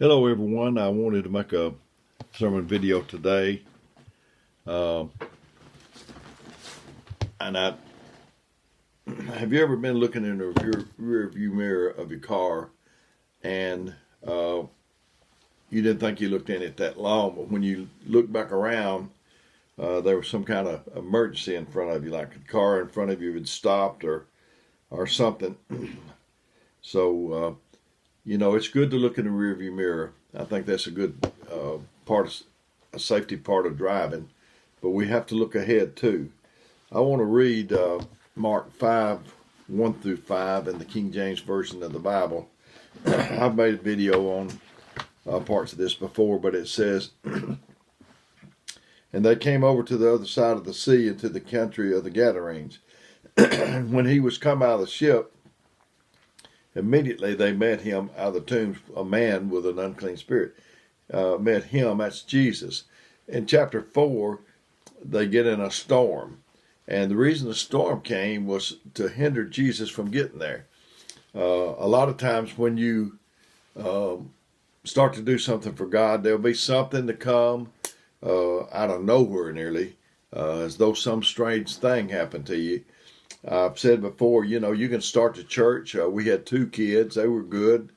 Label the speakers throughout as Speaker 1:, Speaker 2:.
Speaker 1: Hello everyone, I wanted to make a sermon video today. And have you ever been looking in the rear view mirror of your car and you didn't think you looked in it that long, but when you look back around, there was some kind of emergency in front of you, like a car in front of you had stopped or something. So, it's good to look in the rearview mirror. I think that's a good a safety part of driving, but we have to look ahead too. I want to read Mark 5:1-5 in the King James Version of the Bible. I've made a video on parts of this before, but it says, "And they came over to the other side of the sea into the country of the Gadarenes. When he was come out of the ship, immediately they met him out of the tombs, a man with an unclean spirit." Met him, that's Jesus. In chapter 4, they get in a storm. And the reason the storm came was to hinder Jesus from getting there. A lot of times when you start to do something for God, there'll be something to come out of nowhere nearly, as though some strange thing happened to you. I've said before, you can start the church. We had 2 kids. They were good.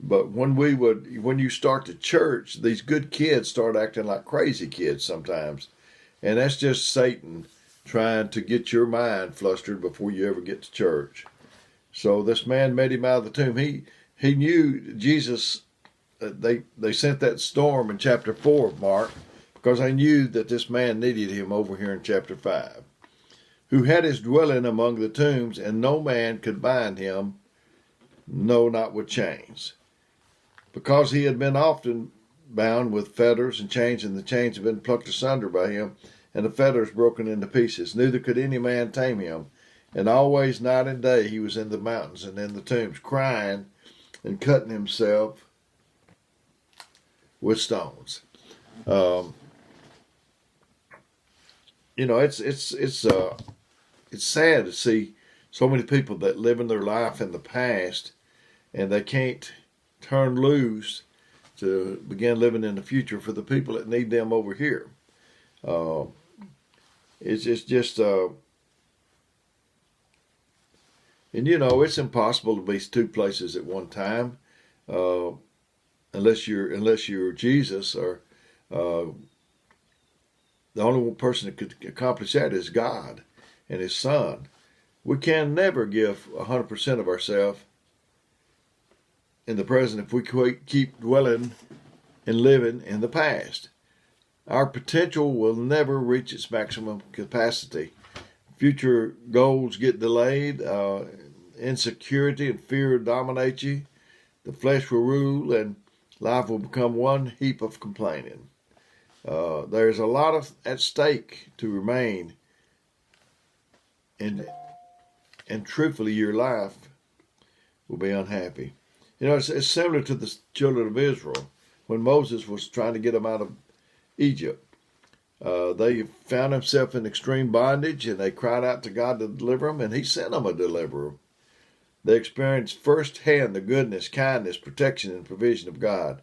Speaker 1: But when you start the church, these good kids start acting like crazy kids sometimes. And that's just Satan trying to get your mind flustered before you ever get to church. So this man met him out of the tomb. He knew Jesus. They sent that storm in chapter 4 of Mark because they knew that this man needed him over here in chapter 5. Who had his dwelling among the tombs, and no man could bind him, no, not with chains. Because he had been often bound with fetters and chains, and the chains had been plucked asunder by him, and the fetters broken into pieces. Neither could any man tame him. And always, night and day, he was in the mountains and in the tombs, crying and cutting himself with stones. It's sad to see so many people that live in their life in the past, and they can't turn loose to begin living in the future for the people that need them over here. It's impossible to be 2 places at one time, unless you're Jesus, or the only person that could accomplish that is God and His Son. We can never give 100% of ourselves in the present if we keep dwelling and living in the past. Our potential will never reach its maximum capacity. Future goals get delayed. Insecurity and fear dominate you. The flesh will rule, and life will become one heap of complaining. There's a lot at stake to remain, and truthfully, your life will be unhappy. It's similar to the children of Israel when Moses was trying to get them out of Egypt. They found themselves in extreme bondage, and they cried out to God to deliver them, and He sent them a deliverer. They experienced firsthand the goodness, kindness, protection, and provision of God.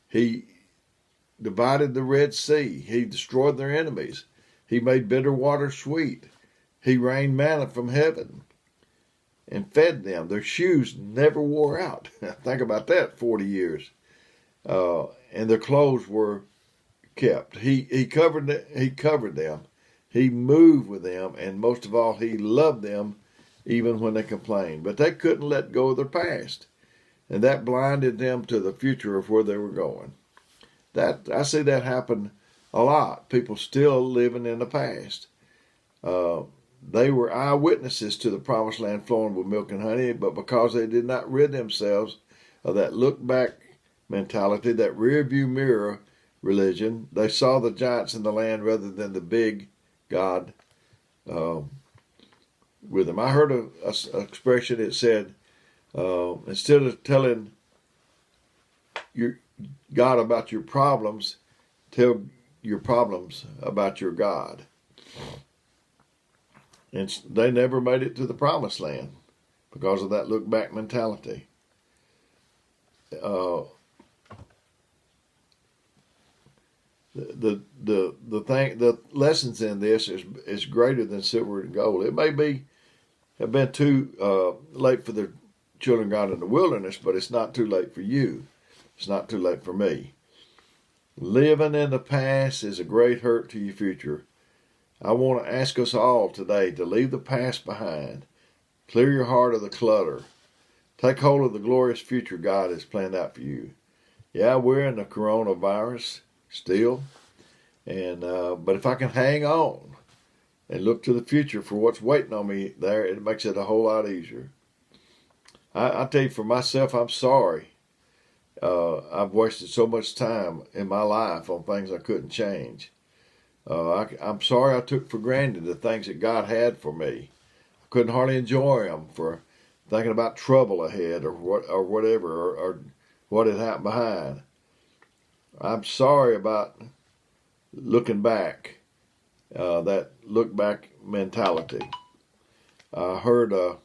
Speaker 1: He divided the Red Sea. He destroyed their enemies. He made bitter water sweet. He rained manna from heaven and fed them. Their shoes never wore out. Think about that, 40 years. And their clothes were kept. He covered them. He moved with them, and most of all, He loved them even when they complained. But they couldn't let go of their past, and that blinded them to the future of where they were going. I see that happen a lot. People still living in the past. They were eyewitnesses to the promised land flowing with milk and honey, but because they did not rid themselves of that look-back mentality, that rear-view mirror religion, they saw the giants in the land rather than the big God with them. I heard an expression that said, instead of telling God about your problems, tell your problems about your God. And they never made it to the promised land because of that look-back mentality. the lessons in this is greater than silver and gold. It may have been too late for the children of God in the wilderness, but it's not too late for you. It's not too late for me. Living in the past is a great hurt to your future. I want to ask us all today to leave the past behind. Clear your heart of the clutter. Take hold of the glorious future God has planned out for you. Yeah, we're in the coronavirus still, and but if I can hang on and look to the future for what's waiting on me there, it makes it a whole lot easier. I tell you, for myself, I'm sorry. I've wasted so much time in my life on things I couldn't change. I'm sorry I took for granted the things that God had for me. I couldn't hardly enjoy them for thinking about trouble ahead or whatever or what had happened behind. I'm sorry about looking back, that look back mentality. I heard a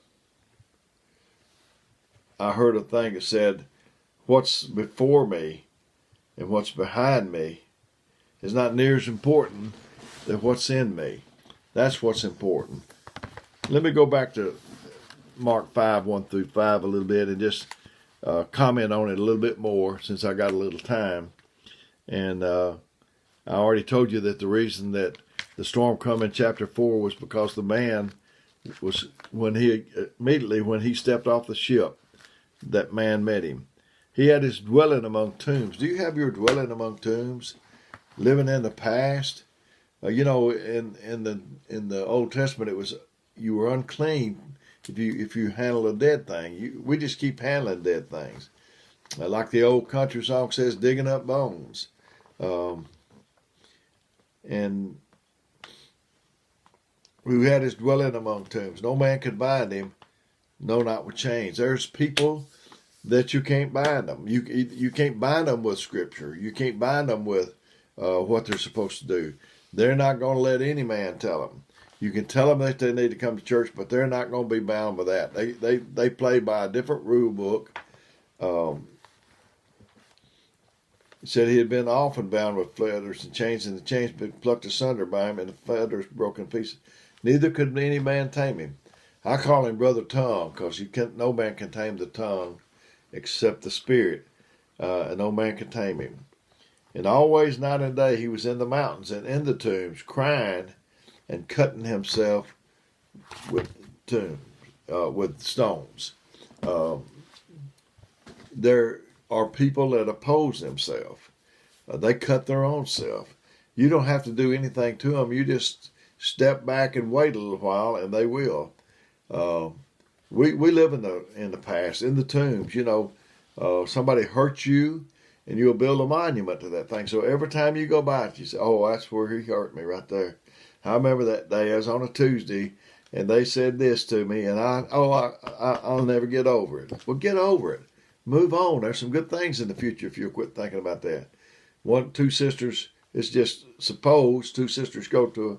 Speaker 1: thing that said, what's before me and what's behind me is not near as important than what's in me. That's what's important. Let me go back to Mark 5, 1 through 5 a little bit and just comment on it a little bit more since I got a little time. And I already told you that the reason that the storm come in chapter 4 was because the man was, when he stepped off the ship, that man met him. He had his dwelling among tombs. Do you have your dwelling among tombs? Living in the past? In the Old Testament, it was you were unclean if you handle a dead thing. We just keep handling dead things. Like the old country song says, digging up bones. And who had his dwelling among tombs. No man could bind him, no, not with chains. There's people that you can't bind them. You can't bind them with Scripture. You can't bind them with what they're supposed to do. They're not going to let any man tell them. You can tell them that they need to come to church, but they're not going to be bound by that. They play by a different rule book. He said he had been often bound with fetters and chains, and the chains been plucked asunder by him, and the fetters broken in pieces. Neither could any man tame him. I call him Brother Tongue, because no man can tame the tongue except the Spirit, and no man can tame him. And always night and day he was in the mountains and in the tombs, crying and cutting himself with stones. There are people that oppose themselves. They cut their own self. You don't have to do anything to them. You just step back and wait a little while, and they will. We live in the past, in the tombs. Somebody hurt you, and you'll build a monument to that thing. So every time you go by it, you say, "Oh, that's where he hurt me right there." I remember that day. I was on a Tuesday, and they said this to me, and I'll never get over it. Well, get over it. Move on. There's some good things in the future if you'll quit thinking about that. Two sisters. It's just suppose two sisters go to a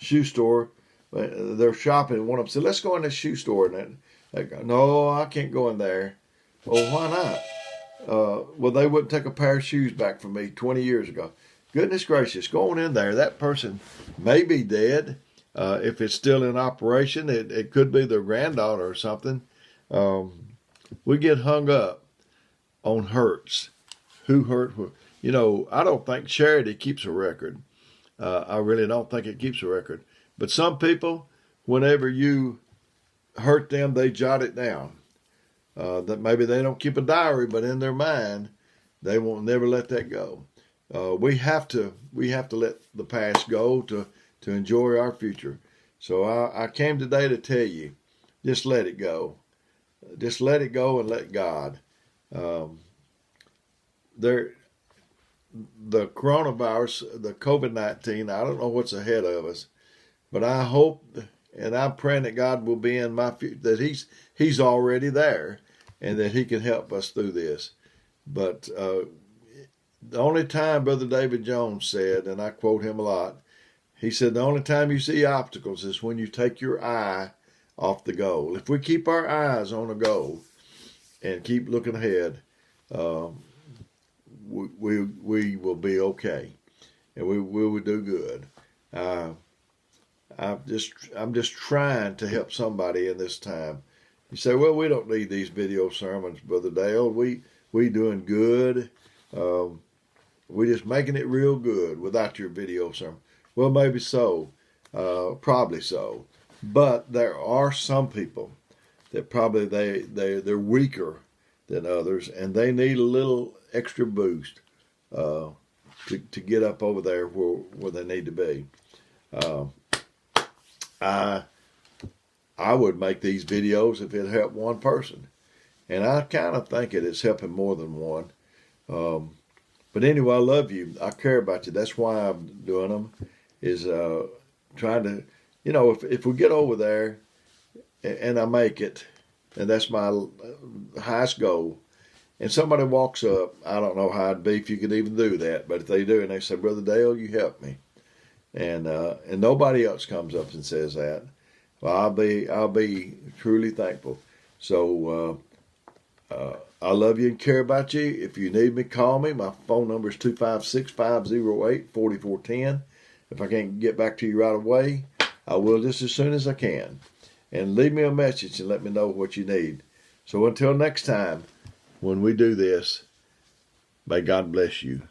Speaker 1: shoe store. They're shopping. One of them said, "Let's go in this shoe store." And they go, "No, I can't go in there." Well, why not? Well, they wouldn't take a pair of shoes back from me 20 years ago. Goodness gracious, going in there, that person may be dead. If it's still in operation, it could be their granddaughter or something. We get hung up on hurts. Who hurt who? I don't think charity keeps a record. I really don't think it keeps a record. But some people, whenever you hurt them, they jot it down. That maybe they don't keep a diary, but in their mind, they won't never let that go. We have to let the past go to enjoy our future. So I came today to tell you, just let it go. Just let it go and let God. The coronavirus, the COVID-19, I don't know what's ahead of us, but I hope and I'm praying that God will be in my future, that He's already there, and that He can help us through this. But the only time Brother David Jones said, and I quote him a lot, he said, the only time you see obstacles is when you take your eye off the goal. If we keep our eyes on the goal and keep looking ahead, we will be okay, and we will do good. I'm just trying to help somebody in this time. You say, well, we don't need these video sermons, Brother Dale. We doing good. We're just making it real good without your video sermon. Well, maybe so, probably so. But there are some people that probably they're weaker than others, and they need a little extra boost to get up over there where they need to be. I would make these videos if it helped one person, and I kind of think it's helping more than one. But anyway, I love you. I care about you. That's why I'm doing them. Is trying to, if we get over there and I make it, and that's my highest goal. And somebody walks up, I don't know how it'd be if you could even do that, but if they do, and they say, Brother Dale, you helped me, and nobody else comes up and says that, well, I'll be truly thankful. So I love you and care about you. If you need me, call me. My phone number is 256-508-4410. If I can't get back to you right away, I will just as soon as I can. And leave me a message and let me know what you need. So until next time, when we do this, may God bless you.